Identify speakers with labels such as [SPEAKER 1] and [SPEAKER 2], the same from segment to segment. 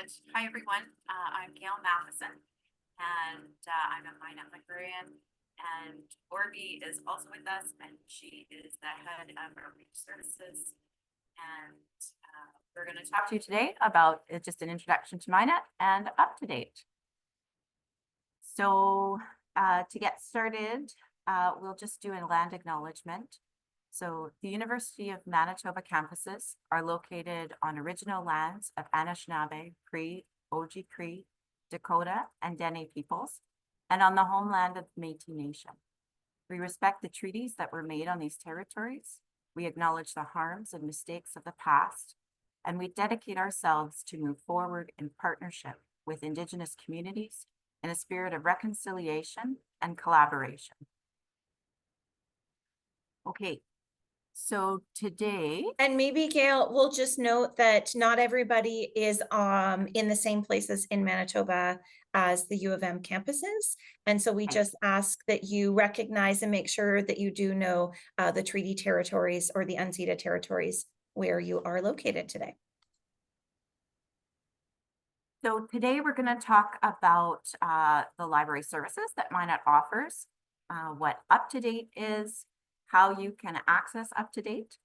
[SPEAKER 1] And hi, everyone. I'm Gail Matheson, and I'm a MHIKNET librarian. And Orby is also with us, and she is the head of outreach services. And we're going to talk to you today about just an introduction to MHIKNET and UpToDate. So to get started, we'll just do a land acknowledgement. So the University of Manitoba campuses are located on original lands of Anishinaabe, Cree, Oji-Cree, Dakota, and Dene peoples, and on the homeland of the Métis Nation. We respect the treaties that were made on these territories. We acknowledge the harms and mistakes of the past, and we dedicate ourselves to move forward in partnership with Indigenous communities in a spirit of reconciliation and collaboration. Okay. So today,
[SPEAKER 2] and maybe Gail, we'll just note that not everybody is in the same places in Manitoba as the U of M campuses. And so we just ask that you recognize and make sure that you do know the treaty territories or the unceded territories where you are located today.
[SPEAKER 1] So today we're going to talk about the library services that MHIKNET offers, what UpToDate is, how you can access UpToDate,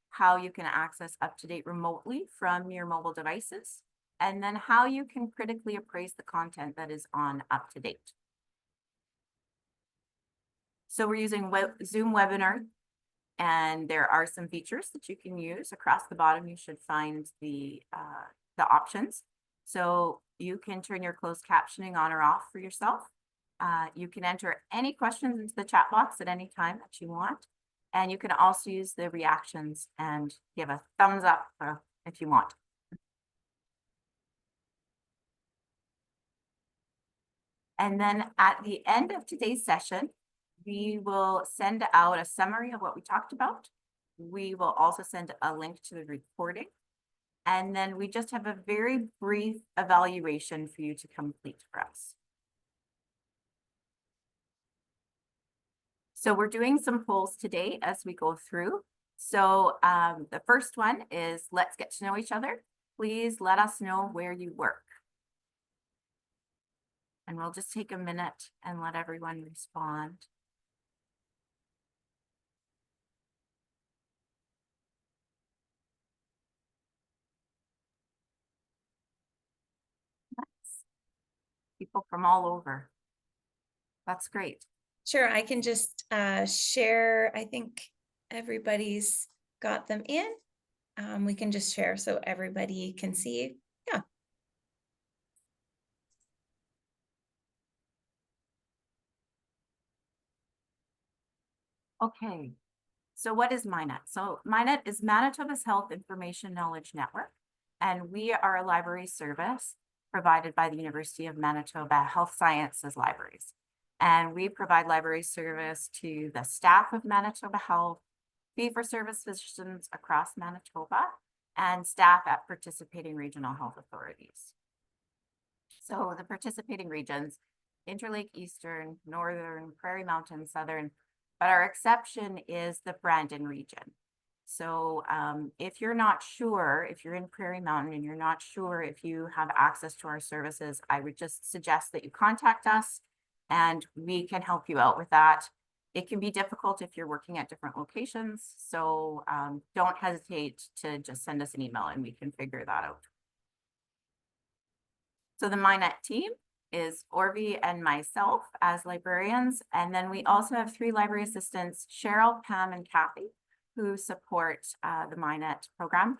[SPEAKER 1] how you can access UpToDate remotely from your mobile devices, and then how you can critically appraise the content that is on UpToDate. So we're using Zoom webinar, and there are some features that you can use. Across the bottom, you should find the options. So you can turn your closed captioning on or off for yourself. You can enter any questions into the chat box at any time that you want. And you can also use the reactions and give a thumbs up if you want. And then at the end of today's session, we will send out a summary of what we talked about. We will also send a link to the recording. And then we just have a very brief evaluation for you to complete for us. So we're doing some polls today as we go through. So the first one is, let's get to know each other. Please let us know where you work. And we'll just take a minute and let everyone respond. Nice. People from all over. That's great.
[SPEAKER 2] Sure, I can just share. I think everybody's got them in. We can just share so everybody can see. Yeah.
[SPEAKER 1] Okay, so what is MHIKNET? So MHIKNET is Manitoba's Health Information Knowledge Network, and we are a library service provided by the University of Manitoba Health Sciences Libraries. And we provide library service to the staff of Manitoba Health, fee-for-service physicians across Manitoba, and staff at participating regional health authorities. So the participating regions, Interlake, Eastern, Northern, Prairie Mountain, Southern, but our exception is the Brandon region. So if you're not sure, if you're in Prairie Mountain and you're not sure if you have access to our services, I would just suggest that you contact us and we can help you out with that. It can be difficult if you're working at different locations. So don't hesitate to just send us an email and we can figure that out. So the MHIKNET team is Orby and myself as librarians. And then we also have 3 library assistants, Cheryl, Pam, and Kathy, who support the MHIKNET program.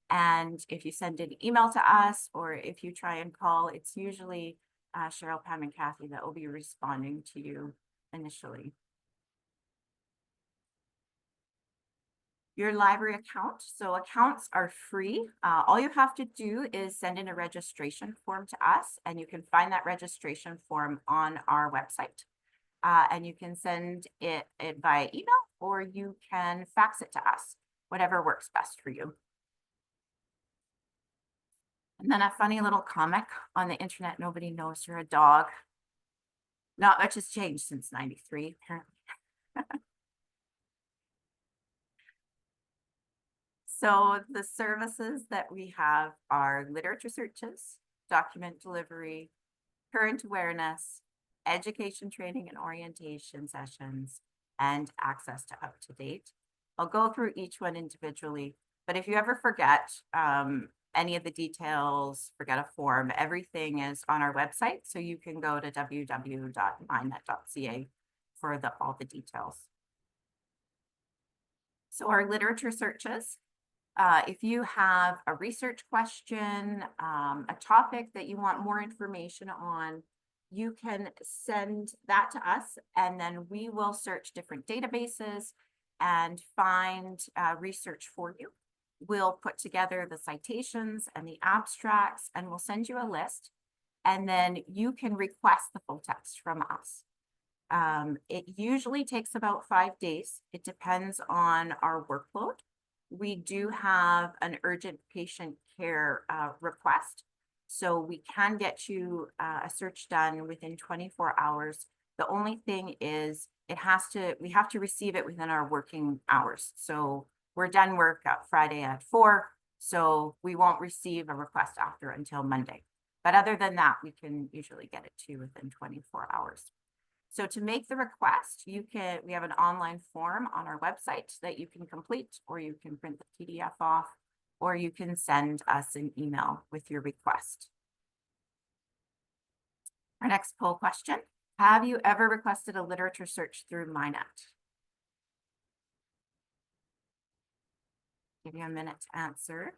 [SPEAKER 1] And if you send an email to us or if you try and call, it's usually Cheryl, Pam, and Kathy that will be responding to you initially. Your library account. So accounts are free. All you have to do is send in a registration form to us, and you can find that registration form on our website. And you can send it via email or you can fax it to us, whatever works best for you. And then a funny little comic on the internet, nobody knows you're a dog. Not much has changed since '93, apparently. So the services that we have are literature searches, document delivery, current awareness, education, training, and orientation sessions, and access to UpToDate. I'll go through each one individually, but if you ever forget any of the details, forget a form, everything is on our website. So you can go to www.MHIKNET.ca for all the details. So our literature searches, if you have a research question, a topic that you want more information on, you can send that to us, and then we will search different databases and find research for you. We'll put together the citations and the abstracts, and we'll send you a list, and then you can request the full text from us. It usually takes about 5 days. It depends on our workload. We do have an urgent patient care request, so we can get you a search done within 24 hours. The only thing is we have to receive it within our working hours. So we're done work Friday at 4, so we won't receive a request after until Monday. But other than that, we can usually get it to you within 24 hours. So to make the request, we have an online form on our website that you can complete, or you can print the PDF off, or you can send us an email with your request. Our next poll question: have you ever requested a literature search through MHIKNET? Give you a minute to answer.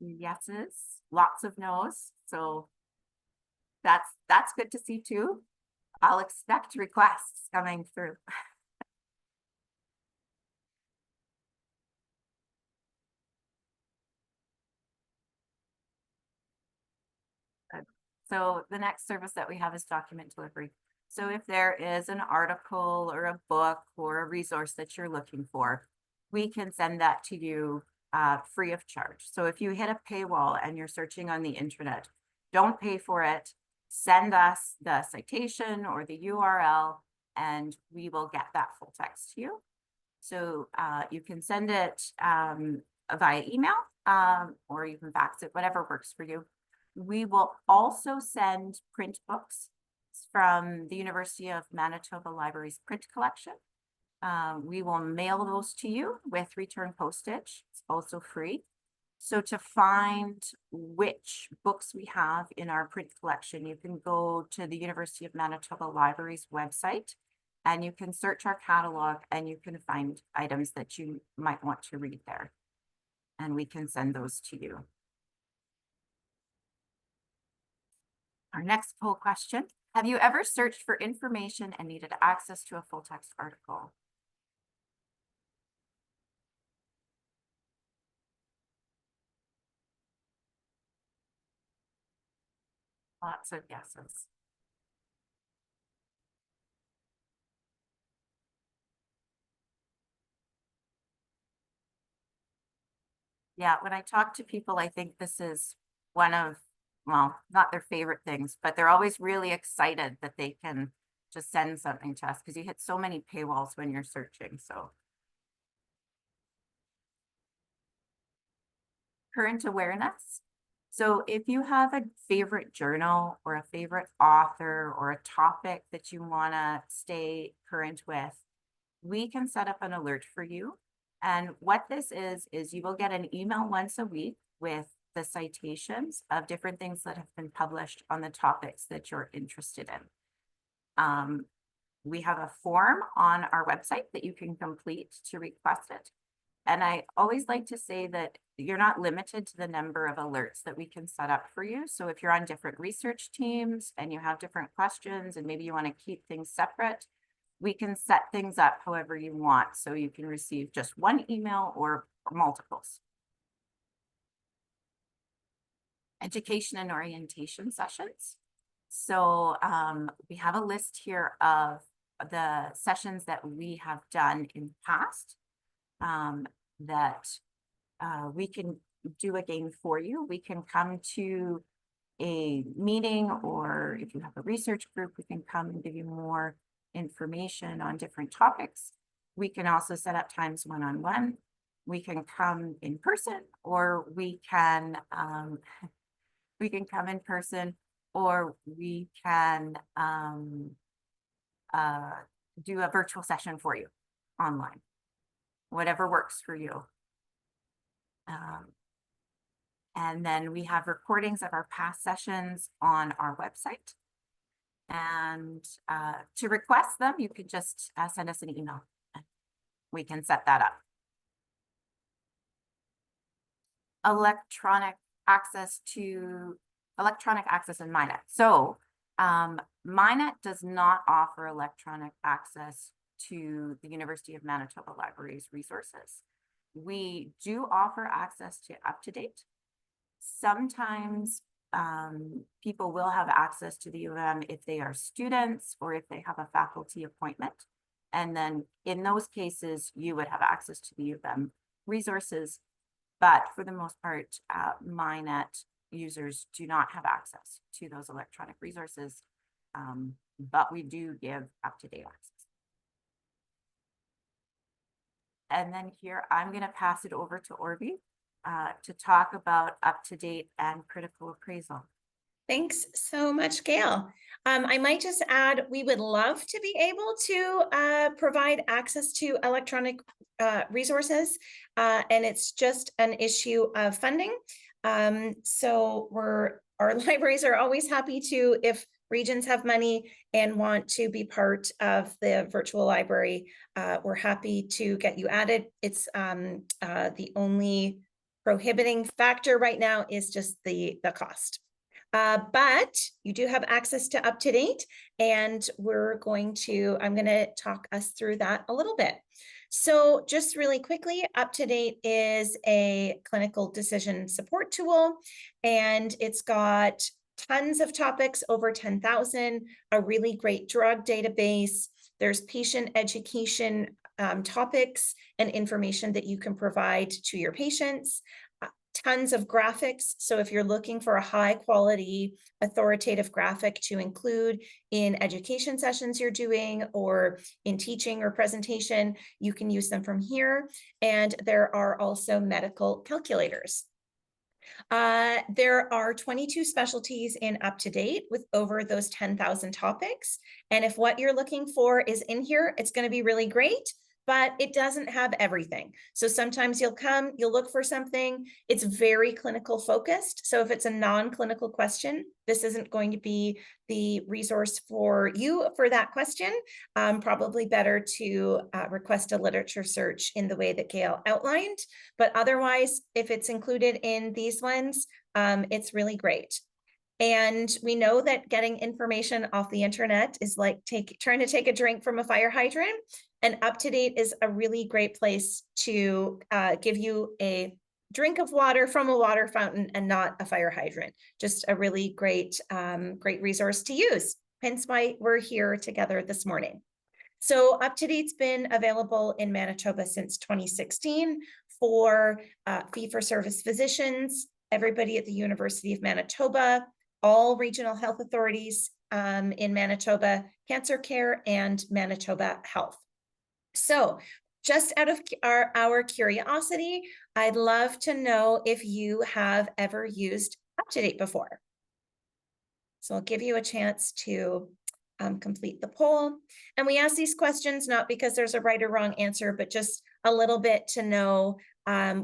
[SPEAKER 1] Yeses, lots of no's. So that's good to see too. I'll expect requests coming through. So the next service that we have is document delivery. So if there is an article or a book or a resource that you're looking for, we can send that to you free of charge. So if you hit a paywall and you're searching on the internet, don't pay for it. Send us the citation or the URL, and we will get that full text to you. So you can send it via email, or you can fax it, whatever works for you. We will also send print books from the University of Manitoba Library's print collection. We will mail those to you with return postage. It's also free. So to find which books we have in our print collection, you can go to the University of Manitoba Library's website, and you can search our catalog, and you can find items that you might want to read there. And we can send those to you. Our next poll question: have you ever searched for information and needed access to a full text article? Lots of yeses. Yeah, when I talk to people, I think this is one of, well, not their favorite things, but they're always really excited that they can just send something to us, because you hit so many paywalls when you're searching. So current awareness. So if you have a favorite journal or a favorite author or a topic that you want to stay current with, we can set up an alert for you. And what this is you will get an email once a week with the citations of different things that have been published on the topics that you're interested in. We have a form on our website that you can complete to request it. And I always like to say that you're not limited to the number of alerts that we can set up for you. So if you're on different research teams and you have different questions and maybe you want to keep things separate, we can set things up however you want. So you can receive just one email or multiples. Education and orientation sessions. So we have a list here of the sessions that we have done in the past that we can do again for you. We can come to a meeting, or if you have a research group, we can come and give you more information on different topics. We can also set up times one-on-one. We can come in person, or we can come in person, or we can do a virtual session for you online, whatever works for you. And then we have recordings of our past sessions on our website. And to request them, you could just send us an email. We can set that up. Electronic access in MHIKNET. So MHIKNET does not offer electronic access to the University of Manitoba Libraries resources. We do offer access to UpToDate. Sometimes people will have access to the U of M if they are students or if they have a faculty appointment. And then in those cases, you would have access to the U of M resources. But for the most part, MHIKNET users do not have access to those electronic resources, but we do give UpToDate access. And then here, I'm going to pass it over to Orby to talk about UpToDate and critical appraisal.
[SPEAKER 2] Thanks so much, Gail. I might just add, we would love to be able to provide access to electronic resources, and it's just an issue of funding. So our libraries are always happy to, if regions have money and want to be part of the virtual library, we're happy to get you added. It's the only prohibiting factor right now is just the cost. But you do have access to UpToDate, and I'm going to talk us through that a little bit. So just really quickly, UpToDate is a clinical decision support tool, and it's got tons of topics, over 10,000, a really great drug database. There's patient education topics and information that you can provide to your patients. Tons of graphics. So if you're looking for a high quality authoritative graphic to include in education sessions you're doing or in teaching or presentation, you can use them from here. And there are also medical calculators. There are 22 specialties in UpToDate with over those 10,000 topics. And if what you're looking for is in here, it's going to be really great, but it doesn't have everything. So sometimes you'll look for something, it's very clinical focused. So if it's a non-clinical question, this isn't going to be the resource for you for that question. Probably better to request a literature search in the way that Gail outlined. But otherwise, if it's included in these ones, it's really great. And we know that getting information off the internet is like trying to take a drink from a fire hydrant. And UpToDate is a really great place to give you a drink of water from a water fountain and not a fire hydrant. Just a really great resource to use. Hence why we're here together this morning. So UpToDate's been available in Manitoba since 2016 for fee-for-service physicians, everybody at the University of Manitoba, all regional health authorities in Manitoba, Cancer Care, and Manitoba Health. So just out of our curiosity, I'd love to know if you have ever used UpToDate before. So I'll give you a chance to complete the poll. And we ask these questions not because there's a right or wrong answer, but just a little bit to know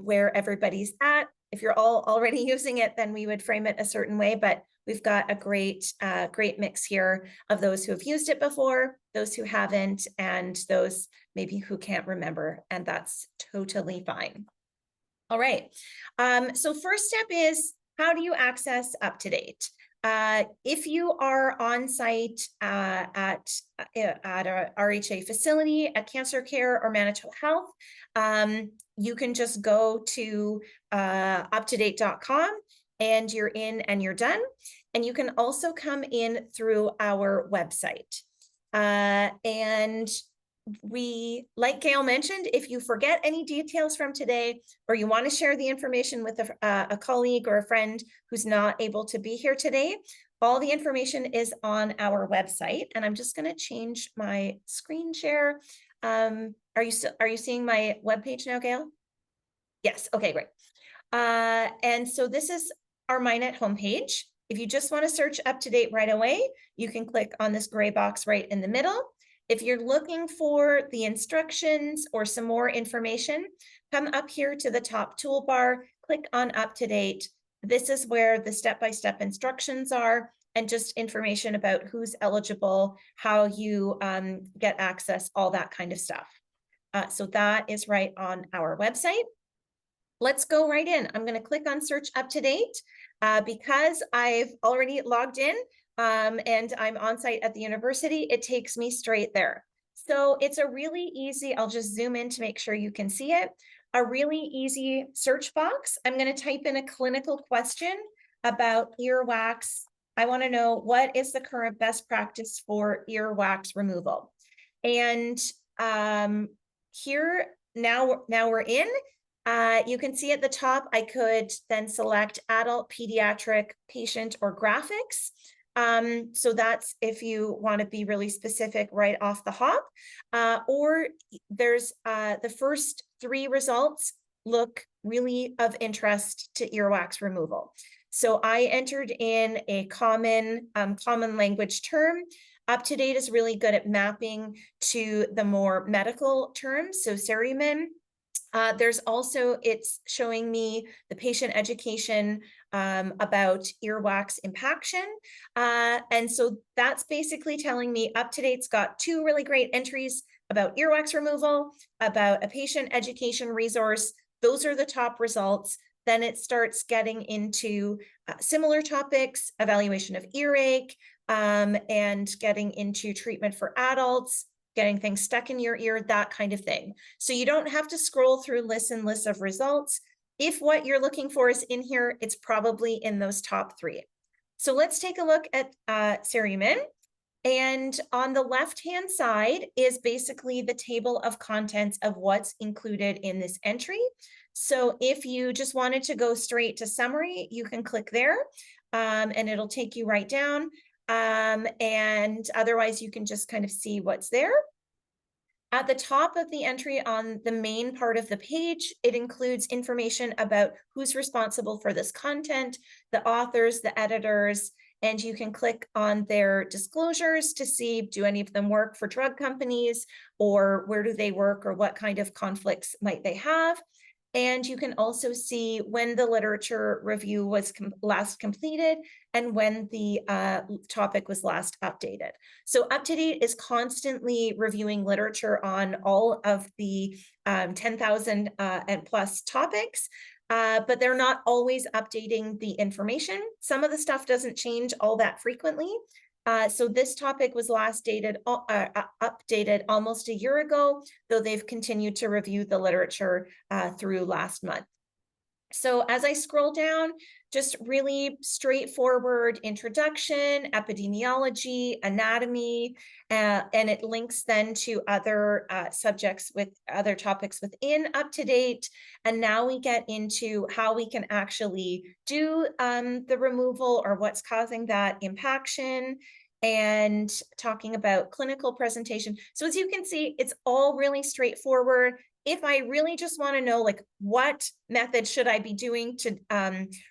[SPEAKER 2] where everybody's at. If you're all already using it, then we would frame it a certain way, but we've got a great mix here of those who have used it before, those who haven't, and those maybe who can't remember, and that's totally fine. All right, so first step is, how do you access UpToDate? If you are on site at a RHA facility, at Cancer Care or Manitoba Health, you can just go to UpToDate.com and you're in and you're done. And you can also come in through our website. And we, like Gail mentioned, if you forget any details from today, or you want to share the information with a colleague or a friend who's not able to be here today, All the information is on our website, and I'm just going to change my screen share. Are you seeing my webpage now, Gail? Yes. Okay, great. And so this is our MHIKNET homepage. If you just want to search UpToDate right away, you can click on this gray box right in the middle. If you're looking for the instructions or some more information, come up here to the top toolbar, click on UpToDate. This is where the step-by-step instructions are and just information about who's eligible, how you get access, all that kind of stuff. So that is right on our website. Let's go right in. I'm going to click on Search UpToDate because I've already logged in and I'm on site at the university. It takes me straight there. So it's a really easy, I'll just zoom in to make sure you can see it. A really easy search box. I'm going to type in a clinical question about earwax. I want to know what is the current best practice for earwax removal. And here, now we're in. You can see at the top, I could then select adult, pediatric, patient, or graphics. So that's if you want to be really specific right off the hop. Or there's the first 3 results look really of interest to earwax removal. So I entered in a common language term. UpToDate is really good at mapping to the more medical terms, so cerumen. There's also, it's showing me the patient education about earwax impaction. And so that's basically telling me UpToDate's got 2 really great entries about earwax removal, about a patient education resource. Those are the top results. Then it starts getting into similar topics, evaluation of earache, and getting into treatment for adults, getting things stuck in your ear, that kind of thing. So you don't have to scroll through lists and lists of results. If what you're looking for is in here, it's probably in those top 3. So let's take a look at cerumen. And on the left-hand side is basically the table of contents of what's included in this entry. So if you just wanted to go straight to summary, you can click there and it'll take you right down. And otherwise you can just kind of see what's there. At the top of the entry on the main part of the page, it includes information about who's responsible for this content, the authors, the editors, and you can click on their disclosures to see, do any of them work for drug companies, or where do they work, or what kind of conflicts might they have. And you can also see when the literature review was last completed and when the topic was last updated. So UpToDate is constantly reviewing literature on all of the 10,000 and plus topics, but they're not always updating the information. Some of the stuff doesn't change all that frequently. So this topic was last updated almost a year ago, though they've continued to review the literature through last month. So as I scroll down, just really straightforward introduction, epidemiology, anatomy, and it links then to other subjects with other topics within UpToDate. And now we get into how we can actually do the removal or what's causing that impaction, and talking about clinical presentation. So as you can see, it's all really straightforward. If I really just want to know, like, what method should I be doing to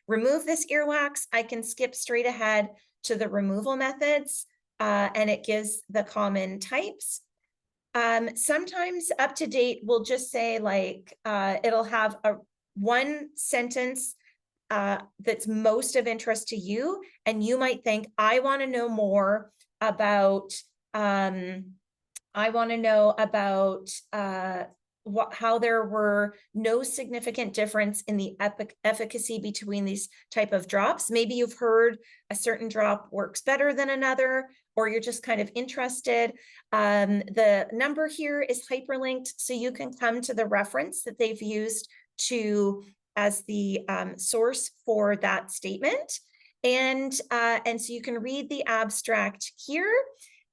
[SPEAKER 2] remove this earwax, I can skip straight ahead to the removal methods, and it gives the common types. Sometimes UpToDate will just say, like, it'll have a 1 sentence that's most of interest to you, and you might think, I want to know more about how there were no significant difference in the efficacy between these type of drops. Maybe you've heard a certain drop works better than another, or you're just kind of interested. The number here is hyperlinked, so you can come to the reference that they've used as the source for that statement. And so you can read the abstract here.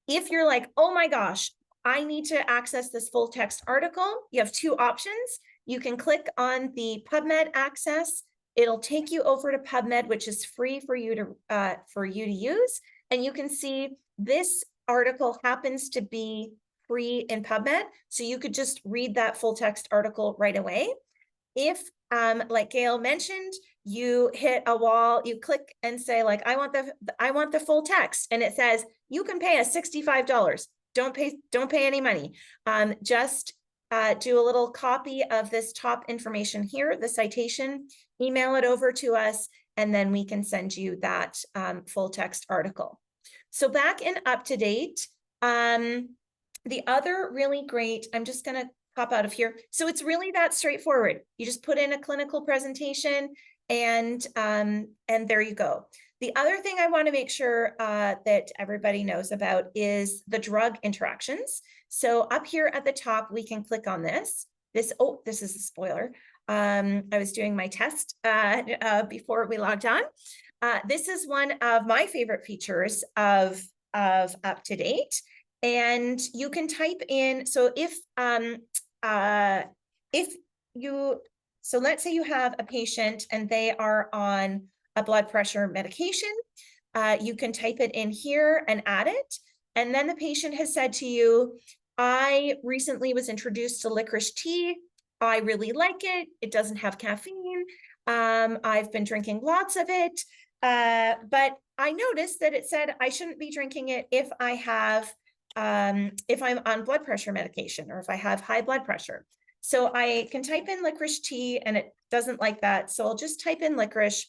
[SPEAKER 2] If you're like, oh my gosh, I need to access this full text article, you have 2 options. You can click on the PubMed access It'll take you over to PubMed, which is free for you to use. And you can see this article happens to be free in PubMed. So you could just read that full text article right away. If, like Gail mentioned, you hit a wall, you click and say like, I want the full text. And it says, you can pay us $65. Don't pay any money. Just do a little copy of this top information here, the citation, email it over to us, and then we can send you that full text article. So back in UpToDate, the other really great, I'm just going to pop out of here. So it's really that straightforward. You just put in a clinical presentation and there you go. The other thing I want to make sure that everybody knows about is the drug interactions. So up here at the top, we can click on this. This is a spoiler. I was doing my test before we logged on. This is one of my favorite features of UpToDate. And you can type in, so so let's say you have a patient and they are on a blood pressure medication, you can type it in here and add it. And then the patient has said to you, I recently was introduced to licorice tea. I really like it. It doesn't have caffeine. I've been drinking lots of it. But I noticed that it said I shouldn't be drinking it if I have if I'm on blood pressure medication or if I have high blood pressure. So I can type in licorice tea and it doesn't like that. So I'll just type in licorice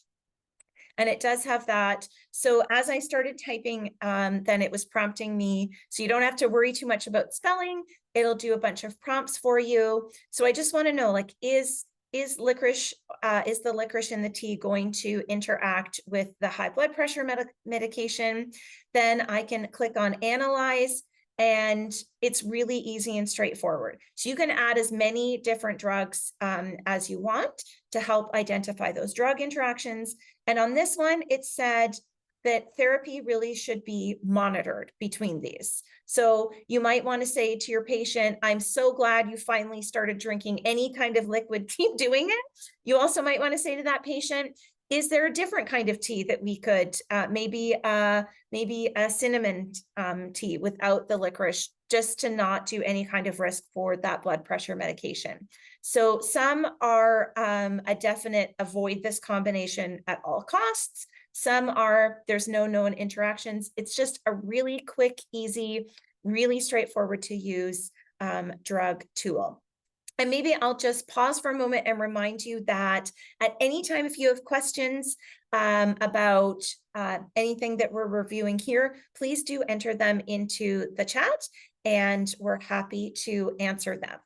[SPEAKER 2] and it does have that. So as I started typing, then it was prompting me. So you don't have to worry too much about spelling. It'll do a bunch of prompts for you. So I just want to know, like, is the licorice in the tea going to interact with the high blood pressure medication? Then I can click on analyze. And it's really easy and straightforward. So you can add as many different drugs as you want to help identify those drug interactions. And on this one, it said that therapy really should be monitored between these. So you might want to say to your patient, I'm so glad you finally started drinking any kind of liquid, keep doing it. You also might want to say to that patient, is there a different kind of tea that we could, maybe a cinnamon tea without the licorice, just to not do any kind of risk for that blood pressure medication? So some are a definite avoid this combination at all costs. Some are there's no known interactions. It's just a really quick, easy, really straightforward to use drug tool. And maybe I'll just pause for a moment and remind you that at any time, if you have questions about anything that we're reviewing here, please do enter them into the chat and we're happy to answer them.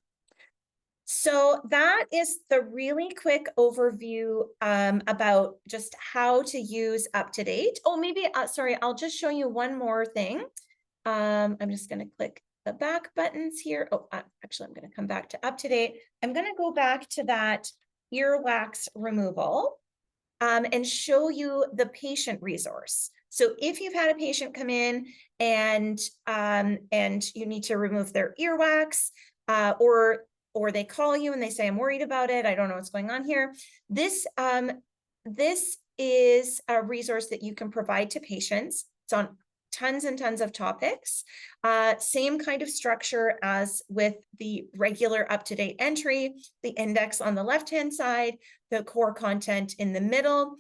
[SPEAKER 2] So that is the really quick overview about just how to use UpToDate. Oh, maybe, sorry, I'll just show you one more thing. I'm just going to click the back buttons here. Oh, actually, I'm going to come back to UpToDate. I'm going to go back to that earwax removal and show you the patient resource. So if you've had a patient come in and you need to remove their earwax, or they call you and they say, I'm worried about it, I don't know what's going on here. This is a resource that you can provide to patients. It's on tons and tons of topics. Same kind of structure as with the regular UpToDate entry, the index on the left-hand side, the core content in the middle.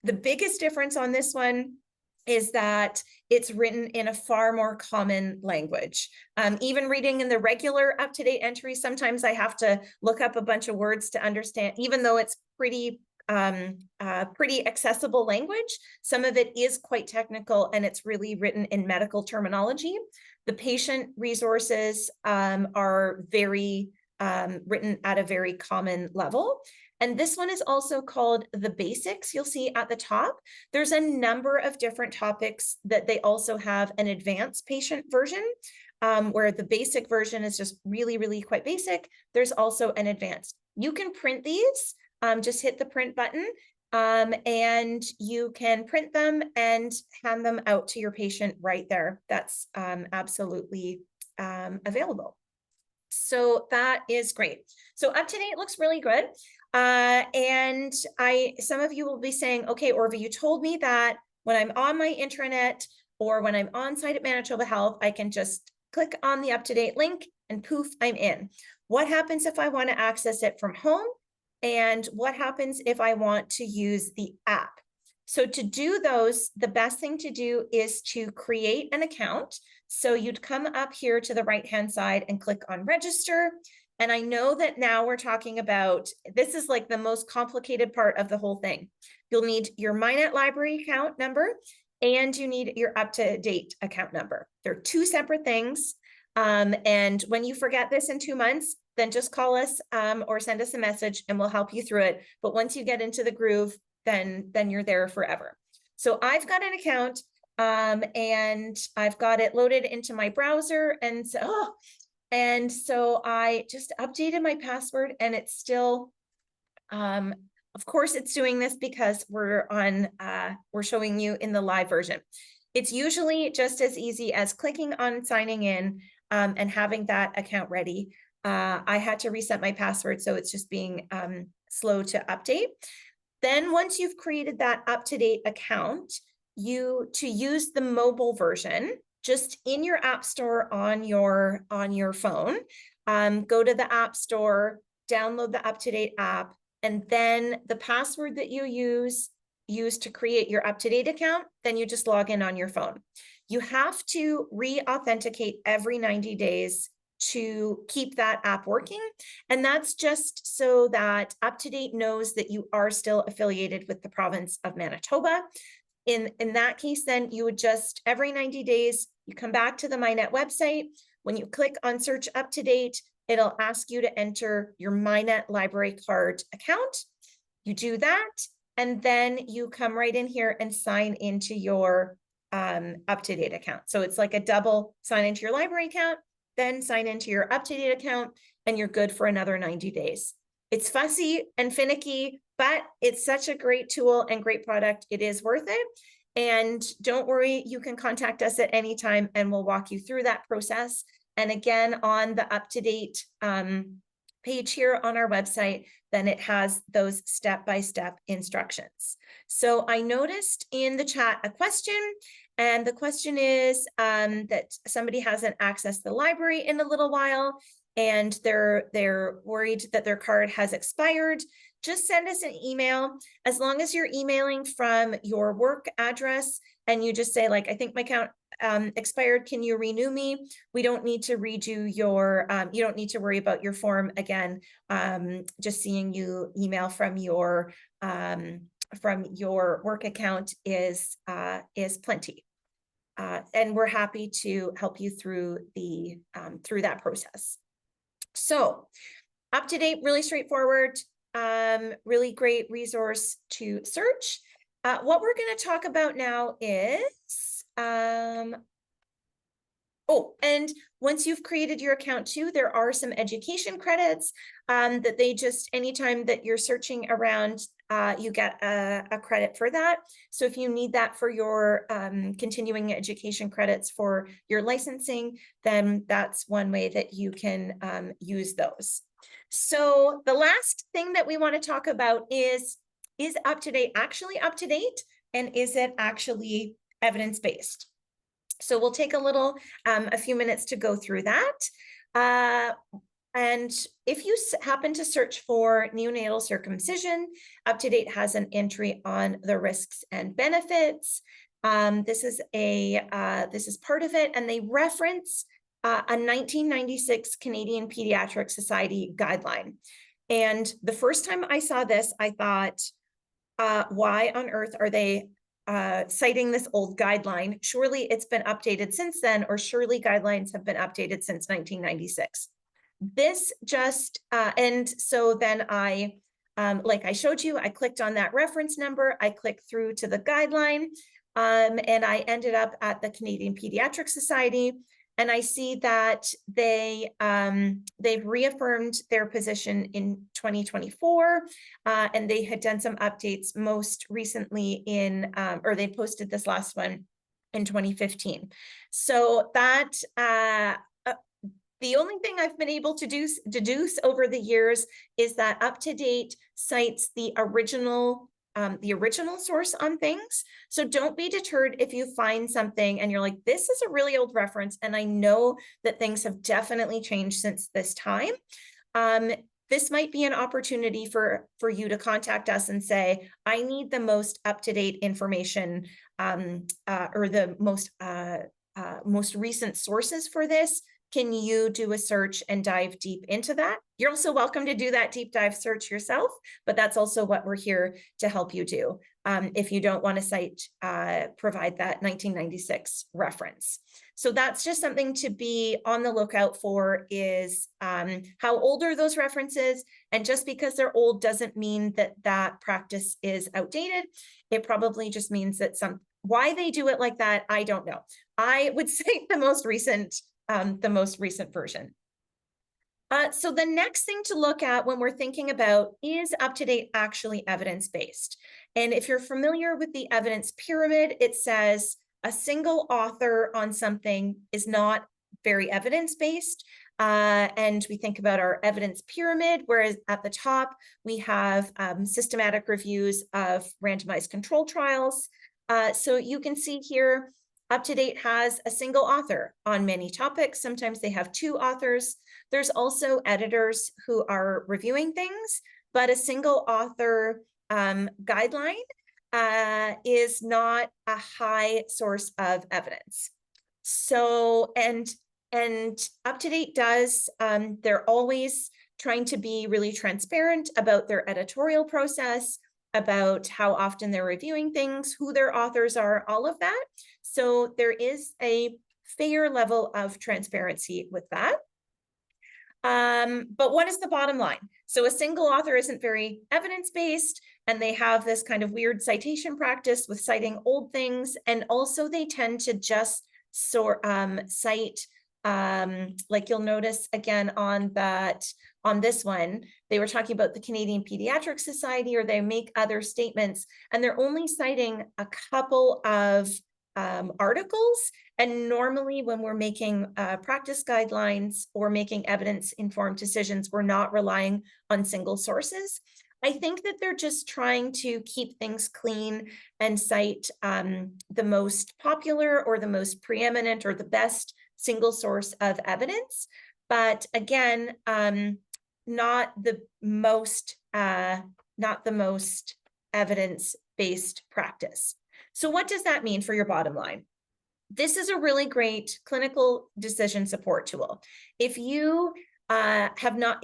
[SPEAKER 2] The biggest difference on this one is that it's written in a far more common language. Even reading in the regular UpToDate entry, sometimes I have to look up a bunch of words to understand, even though it's pretty accessible language. Some of it is quite technical and it's really written in medical terminology. The patient resources are very written at a very common level. And this one is also called the basics. You'll see at the top, there's a number of different topics that they also have an advanced patient version, where the basic version is just really, really quite basic. There's also an advanced. You can print these. Just hit the print button and you can print them and hand them out to your patient right there. That's absolutely available. So that is great. So UpToDate looks really good. And some of you will be saying, okay, Orva, you told me that when I'm on my intranet or when I'm on site at Manitoba Health, I can just click on the UpToDate link and poof, I'm in. What happens if I want to access it from home? And what happens if I want to use the app? So to do those, the best thing to do is to create an account. So you'd come up here to the right-hand side and click on register. And I know that now we're talking about, this is like the most complicated part of the whole thing. You'll need your MHIKNET library account number and you need your UpToDate account number. They're two separate things. And when you forget this in 2 months, then just call us or send us a message and we'll help you through it. But once you get into the groove, then you're there forever. So I've got an account and I've got it loaded into my browser. And so I just updated my password and it's still, of course it's doing this because we're showing you in the live version. It's usually just as easy as clicking on signing in and having that account ready. I had to reset my password, so it's just being slow to update. Then once you've created that UpToDate account, to use the mobile version, just in your app store on your phone, go to the app store, download the UpToDate app, and then the password that you use to create your UpToDate account, then you just log in on your phone. You have to re-authenticate every 90 days to keep that app working. And that's just so that UpToDate knows that you are still affiliated with the province of Manitoba. In that case, then you would just, every 90 days, you come back to the MHIKNET website. When you click on search UpToDate, it'll ask you to enter your MHIKNET library card account. You do that, and then you come right in here and sign into your UpToDate account. So it's like a double sign into your library account, then sign into your UpToDate account, and you're good for another 90 days. It's fussy and finicky, but it's such a great tool and great product. It is worth it. And don't worry, you can contact us at any time and we'll walk you through that process. And again, on the UpToDate page here on our website, then it has those step-by-step instructions. So I noticed in the chat a question, and the question is that somebody hasn't accessed the library in a little while, and they're worried that their card has expired. Just send us an email. As long as you're emailing from your work address and you just say, like, I think my account expired, can you renew me? We don't need to redo your, you don't need to worry about your form again. Just seeing you email from your work account is plenty. And we're happy to help you through through that process. So UpToDate, really straightforward, really great resource to search. What we're going to talk about now is, and once you've created your account too, there are some education credits that they just, anytime that you're searching around, you get a credit for that. So if you need that for your continuing education credits for your licensing, then that's one way that you can use those. So the last thing that we want to talk about is UpToDate actually up to date, and is it actually evidence-based? So we'll take a few minutes to go through that. And if you happen to search for neonatal circumcision, UpToDate has an entry on the risks and benefits. This is part of it, and they reference a 1996 Canadian Pediatric Society guideline. And the first time I saw this, I thought, why on earth are they citing this old guideline? Surely it's been updated since then, or surely guidelines have been updated since 1996. This just, and so then like I showed you, I clicked on that reference number, I clicked through to the guideline, and I ended up at the Canadian Pediatric Society. And I see that they've reaffirmed their position in 2024, and they had done some updates most recently or they posted this last one in 2015. So that The only thing I've been able to deduce over the years is that UpToDate cites the original source on things. So don't be deterred if you find something and you're like, this is a really old reference, and I know that things have definitely changed since this time. This might be an opportunity for you to contact us and say, I need the most up-to-date information, or the most recent sources for this. Can you do a search and dive deep into that? You're also welcome to do that deep dive search yourself, but that's also what we're here to help you do. If you don't want to cite, provide that 1996 reference. So that's just something to be on the lookout for, is how old are those references? And just because they're old doesn't mean that that practice is outdated. It probably just means that why they do it like that, I don't know. I would cite the most recent version. So the next thing to look at when we're thinking about, is UpToDate actually evidence-based? And if you're familiar with the evidence pyramid, it says a single author on something is not very evidence-based. And we think about our evidence pyramid, whereas at the top, we have systematic reviews of randomized control trials. So you can see here, UpToDate has a single author on many topics. Sometimes they have two authors. There's also editors who are reviewing things, but a single author guideline is not a high source of evidence. So, and UpToDate does, they're always trying to be really transparent about their editorial process, about how often they're reviewing things, who their authors are, all of that. So there is a fair level of transparency with that. But what is the bottom line? So a single author isn't very evidence-based, and they have this kind of weird citation practice with citing old things. And also they tend to just cite, like you'll notice again on this one, they were talking about the Canadian Pediatric Society, or they make other statements, and they're only citing a couple of articles. And normally when we're making practice guidelines or making evidence-informed decisions, we're not relying on single sources. I think that they're just trying to keep things clean and cite the most popular or the most preeminent or the best single source of evidence. But again, not the most evidence-based practice. So what does that mean for your bottom line? This is a really great clinical decision support tool. If you have no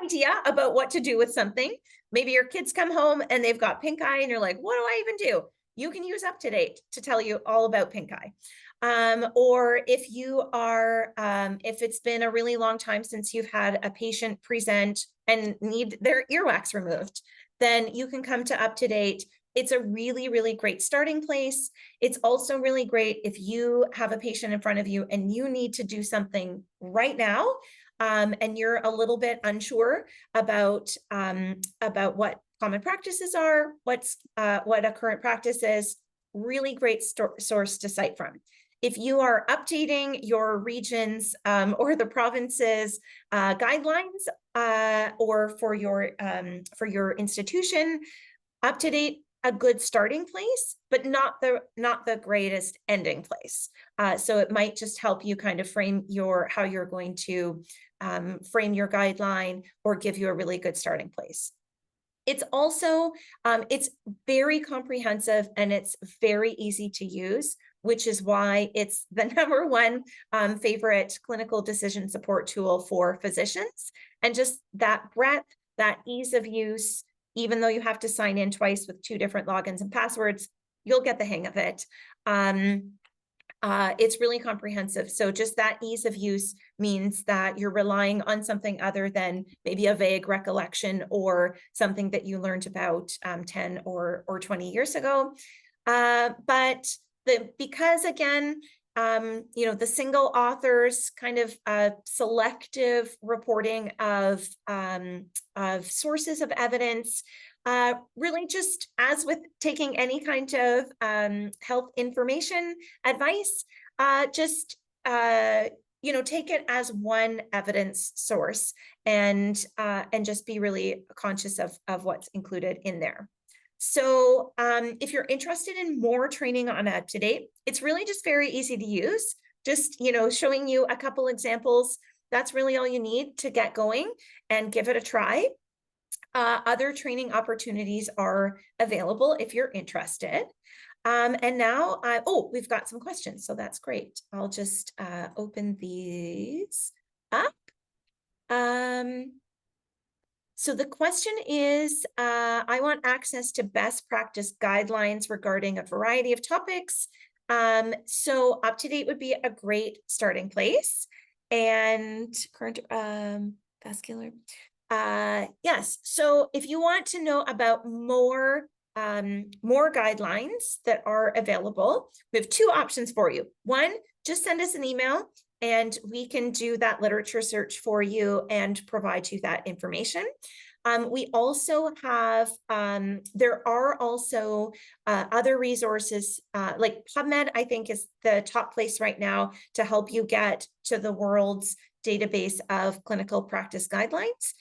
[SPEAKER 2] idea about what to do with something, maybe your kids come home and they've got pink eye and you're like, what do I even do? You can use UpToDate to tell you all about pink eye. Or if you are, if it's been a really long time since you've had a patient present and need their earwax removed, then you can come to UpToDate. It's a really, really great starting place. It's also really great if you have a patient in front of you and you need to do something right now, and you're a little bit unsure about what common practices are, what a current practice is. Really great source to cite from. If you are updating your regions or the province's guidelines, or for your institution, UpToDate, a good starting place, but not the greatest ending place. So it might just help you kind of frame how you're going to frame your guideline, or give you a really good starting place. It's also, it's very comprehensive and it's very easy to use, which is why it's the #1 favorite clinical decision support tool for physicians. And just that breadth, that ease of use, even though you have to sign in twice with 2 different logins and passwords, you'll get the hang of it. It's really comprehensive. So just that ease of use means that you're relying on something other than maybe a vague recollection or something that you learned about 10 or 20 years ago. Because again, the single authors kind of selective reporting of sources of evidence, really just as with taking any kind of health information advice, just you know, take it as one evidence source and just be really conscious of what's included in there. So if you're interested in more training on UpToDate, it's really just very easy to use. Just, you know, showing you a couple examples. That's really all you need to get going and give it a try. Other training opportunities are available if you're interested. And now, oh, we've got some questions, so that's great. I'll just open these up. So the question is, I want access to best practice guidelines regarding a variety of topics. So UpToDate would be a great starting place. And current vascular. Yes, so if you want to know about more guidelines that are available, we have two options for you. One, just send us an email and we can do that literature search for you and provide you that information. We also have, there are also other resources, like PubMed, I think is the top place right now to help you get to the world's database of clinical practice guidelines.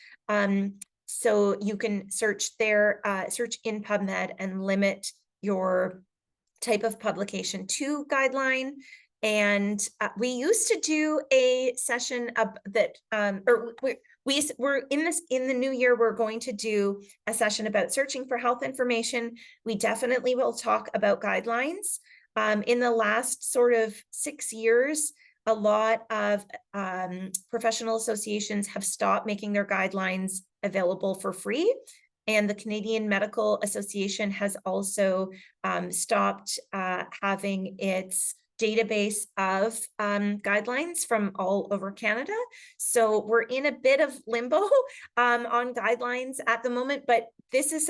[SPEAKER 2] So you can search there, search in PubMed and limit your type of publication to guideline. And we used to do a session that, or we're in the new year, we're going to do a session about searching for health information. We definitely will talk about guidelines. In the last sort of 6 years, a lot of professional associations have stopped making their guidelines available for free. And the Canadian Medical Association has also stopped having its database of guidelines from all over Canada. So we're in a bit of limbo on guidelines at the moment, but this is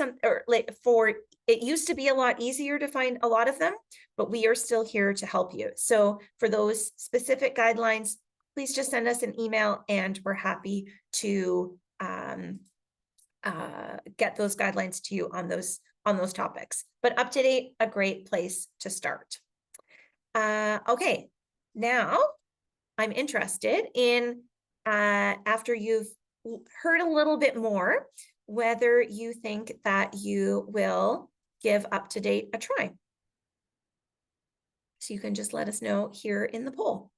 [SPEAKER 2] it used to be a lot easier to find a lot of them, but we are still here to help you. So for those specific guidelines, please just send us an email and we're happy to get those guidelines to you on those topics. But UpToDate, a great place to start. Okay, now I'm interested in, after you've heard a little bit more, whether you think that you will give UpToDate a try. So you can just let us know here in the poll.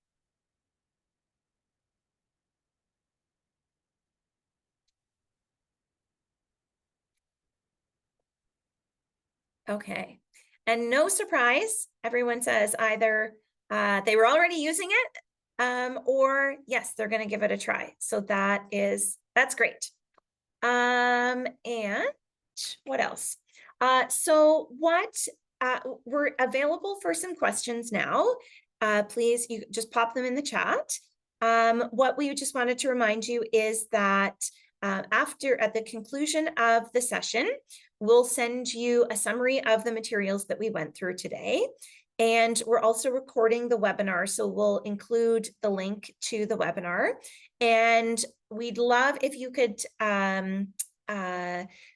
[SPEAKER 2] Okay, and no surprise, everyone says either they were already using it, or yes, they're going to give it a try. So that's great. And what else? So we're available for some questions now. Please, you just pop them in the chat. What we just wanted to remind you is that at the conclusion of the session, we'll send you a summary of the materials that we went through today. And we're also recording the webinar, so we'll include the link to the webinar. And we'd love if you could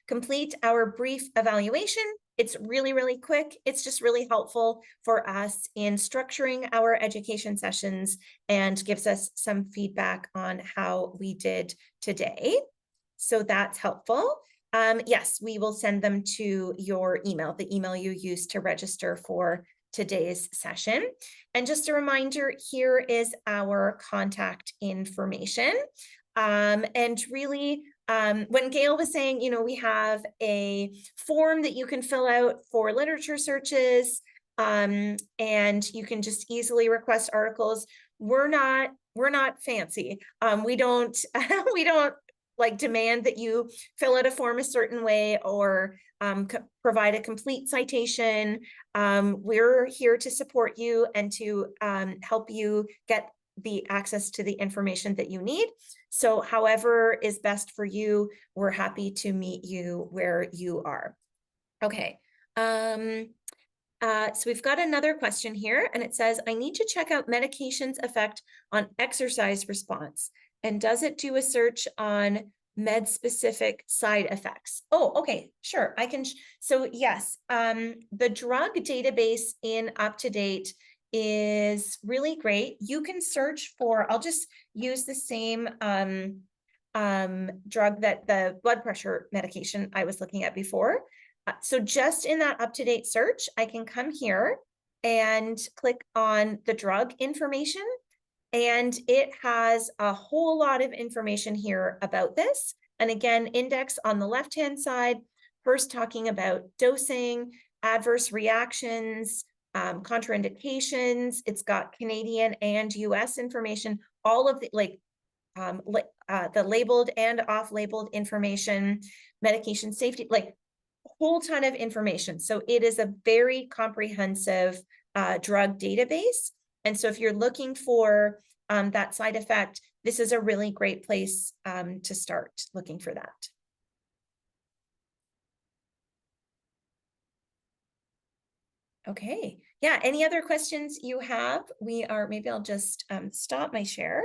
[SPEAKER 2] complete our brief evaluation. It's really, really quick. It's just really helpful for us in structuring our education sessions and gives us some feedback on how we did today. So that's helpful. Yes, we will send them to your email, the email you used to register for today's session. And just a reminder, here is our contact information. And really, when Gail was saying, you know, we have a form that you can fill out for literature searches, and you can just easily request articles. We're not fancy. We don't like demand that you fill out a form a certain way or provide a complete citation. We're here to support you and to help you get the access to the information that you need. So however is best for you, we're happy to meet you where you are. Okay. So we've got another question here, and it says, I need to check out medication's effect on exercise response. And does it do a search on med-specific side effects? Oh, okay, sure. I can. So yes, the drug database in UpToDate is really great. You can search for, I'll just use the same drug that the blood pressure medication I was looking at before. So just in that UpToDate search, I can come here and click on the drug information. And it has a whole lot of information here about this. And again, index on the left-hand side, first talking about dosing, adverse reactions, contraindications. It's got Canadian and US information, all of the the labeled and off-labeled information, medication safety, like a whole ton of information. So it is a very comprehensive drug database. And so if you're looking for that side effect, this is a really great place to start looking for that. Okay, yeah, any other questions you have? Maybe I'll just stop my share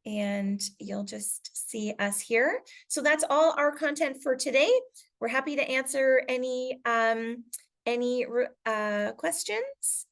[SPEAKER 2] and you'll just see us here. So that's all our content for today. We're happy to answer any questions.